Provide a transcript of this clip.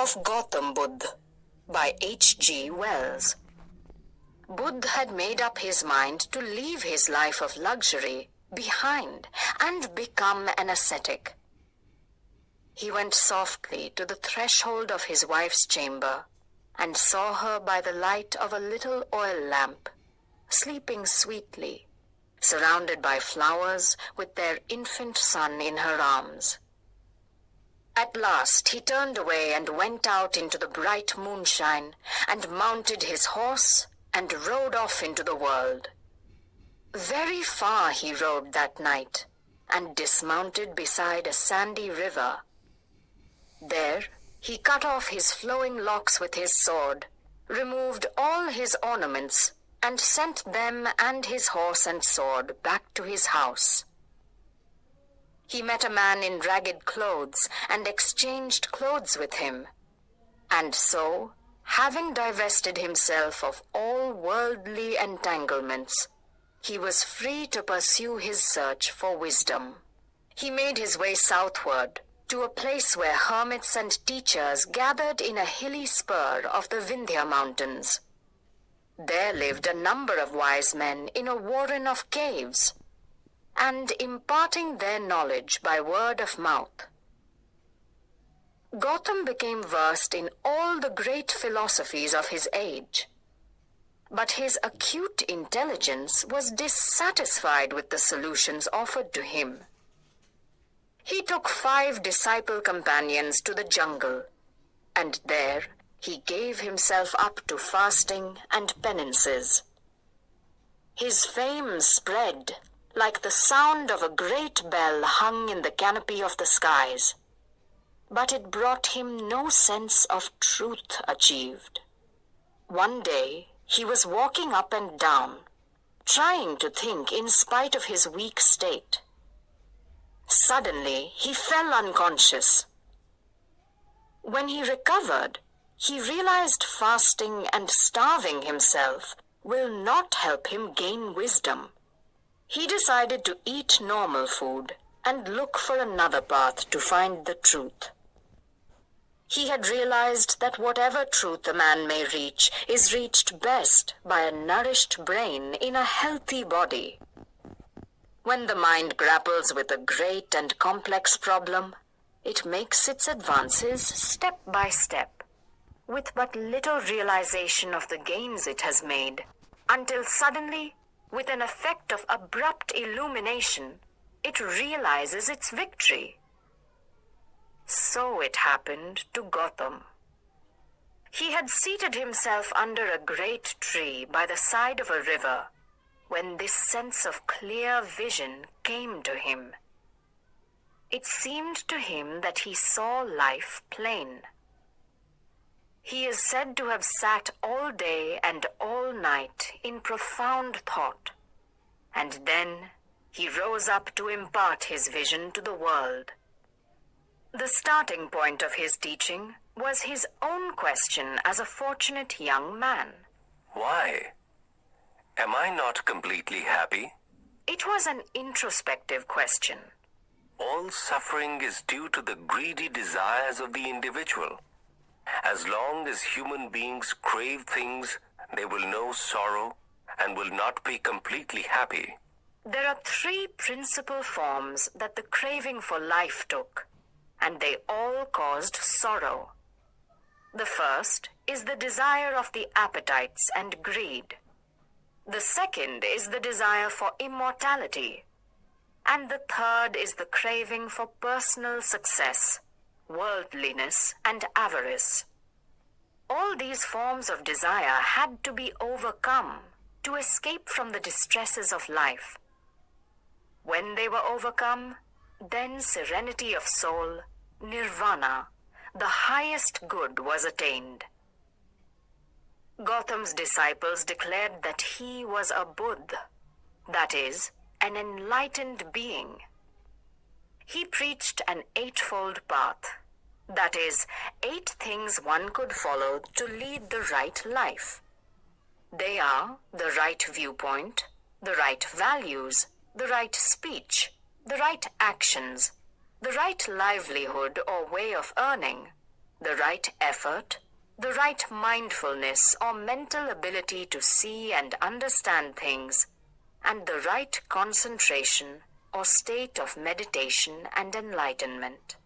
of Gautam Buddha by H.G. Wells. Buddha had made up his mind to leave his life of luxury behind and become an ascetic. He went softly to the threshold of his wife's chamber and saw her by the light of a little oil lamp, sleeping sweetly, surrounded by flowers with their infant son in her arms. At last he turned away and went out into the bright moonshine and mounted his horse and rode off into the world. Very far he rode that night and dismounted beside a sandy river. There he cut off his flowing locks with his sword, removed all his ornaments, and sent them and his horse and sword back to his house. He met a man in ragged clothes and exchanged clothes with him, and so, having divested himself of all worldly entanglements, he was free to pursue his search for wisdom. He made his way southward to a place where hermits and teachers gathered in a hilly spur of the Vindhya mountains. There lived a number of wise men in a warren of caves, and imparting their knowledge by word of mouth. Gautam became versed in all the great philosophies of his age, but his acute intelligence was dissatisfied with the solutions offered to him. He took 5 disciple companions to the jungle, and there he gave himself up to fasting and penances. His fame spread like the sound of a great bell hung in the canopy of the skies, but it brought him no sense of truth achieved. One day he was walking up and down, trying to think in spite of his weak state. Suddenly he fell unconscious. When he recovered, he realized fasting and starving himself will not help him gain wisdom. He decided to eat normal food and look for another path to find the truth. He had realized that whatever truth a man may reach is reached best by a nourished brain in a healthy body. When the mind grapples with a great and complex problem, it makes its advances step by step, with but little realization of the gains it has made, until suddenly, with an effect of abrupt illumination, it realizes its victory. So it happened to Gautam. He had seated himself under a great tree by the side of a river when this sense of clear vision came to him. It seemed to him that he saw life plain. He is said to have sat all day and all night in profound thought, and then he rose up to impart his vision to the world. The starting point of his teaching was his own question as a fortunate young man. Why? Am I not completely happy? It was an introspective question. All suffering is due to the greedy desires of the individual. As long as human beings crave things, they will know sorrow and will not be completely happy. There are 3 principal forms that the craving for life took, and they all caused sorrow. The first is the desire of the appetites and greed. The second is the desire for immortality. And the third is the craving for personal success, worldliness, and avarice. All these forms of desire had to be overcome to escape from the distresses of life. When they were overcome, then serenity of soul, nirvana, the highest good, was attained. Gautam's disciples declared that he was a Buddha, that is, an enlightened being. He preached an 8-fold path, that is, 8 things one could follow to lead the right life. They are the right viewpoint, the right values, the right speech, the right actions, the right livelihood or way of earning, the right effort, the right mindfulness or mental ability to see and understand things, and the right concentration or state of meditation and enlightenment.